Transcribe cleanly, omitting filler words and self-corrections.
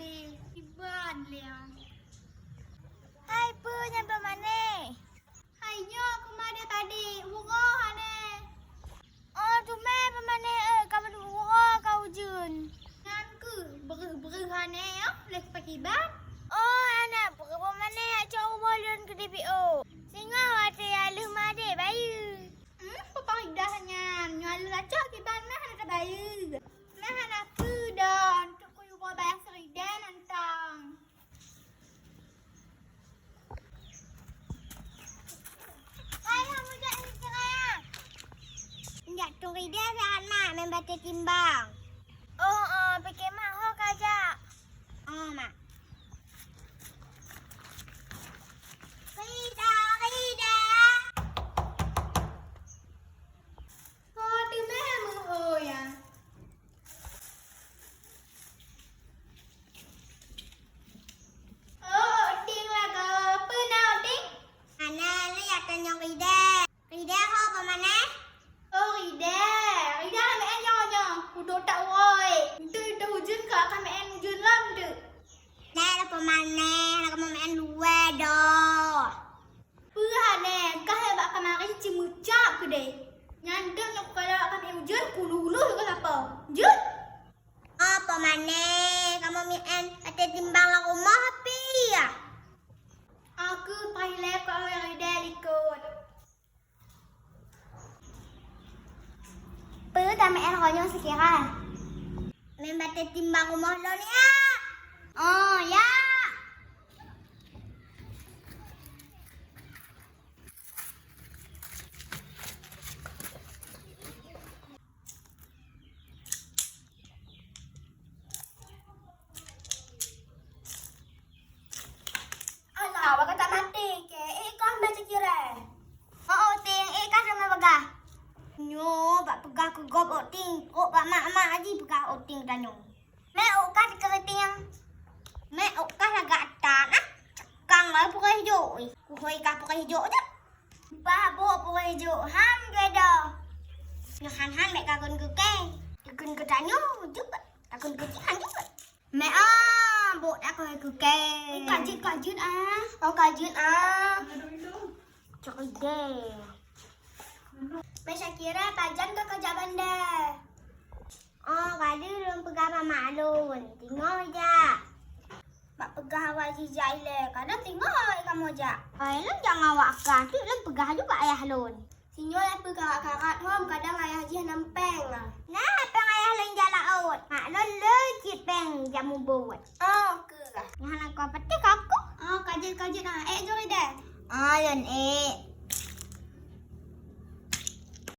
tadi Iban liang. Hai pu nyampe mana? Hai nyo kemana tadi? Bunga hane. Oh tu mai pemane kau berdua kau jun. Ngan ke beru hane ya? Lek pakai ban. Oh anak berapa mana cakap bolon ke DPO. Singa hati alu made bayu. Papai dah nyan. Nyalu lacak ke ban mah hana bayu. Mah hana ku dan tuk ku yuba bayar seriden antang. Hai kamu jangan cerai. Enggak tunggu dia saat mak main batu timbang. Oh pikir mak hok aja. Oh mak. Rida. Kau di mana mu ya? Oh, ting lah kau. Penau ting. Ana lu ya tanyong Rida. Rida hok pemane? Oh, Rida. Rida kami en nyo. Udah tak woi. Itu hujan kak kami en hujan lam tu. Nè là pemane, nak kamu main luar dah. Hane, kah hebat kemarin cimucap ke deh. Nyandem nak kalau kami hujan puluh-puluh ke apa? Jut. Oh pemane, kamu main ada timbang lah rumah api ya. Aku paling kau yang Rida ikut. Kami en konyong sekira. Main batu timbang rumah lo ni ya. Oh ya. Alah, awak kata mati ke? Kau baca kira. Oh ting, kah sama begah. Nyo, bak pegah ke gop ting. Oh bak mak aji pegah ting tanyo. Me kah keriting. Me kah agak tanah. Cekang lah pokok hijau. Kuhoi kah pokok hijau je. Babo pokok hijau. Han geda. Han mek kakun ke keng. Kakun ke tanyo juga. Kakun ke cihan juga. Me bo aku ke keng. Kajut ah. Oh kajut Coklat deh. Masa kira pajan ke kerja bandar. Oh, kali belum pegang mama alun. Tengok je. Mak pegah awak si Jaile. Kadang tengok kamu aja. Ayah jangan awak kan. Tu belum pegang juga ayah alun. Sinyol yang pegah karat hom. Kadang ayah ji nampeng lah. Nah, peng ayah alun jalan out. Mak alun legit peng jamu buat. Oh, ke lah. Yang nak kau petik aku. Oh, kajut ah. Jom dah. Alun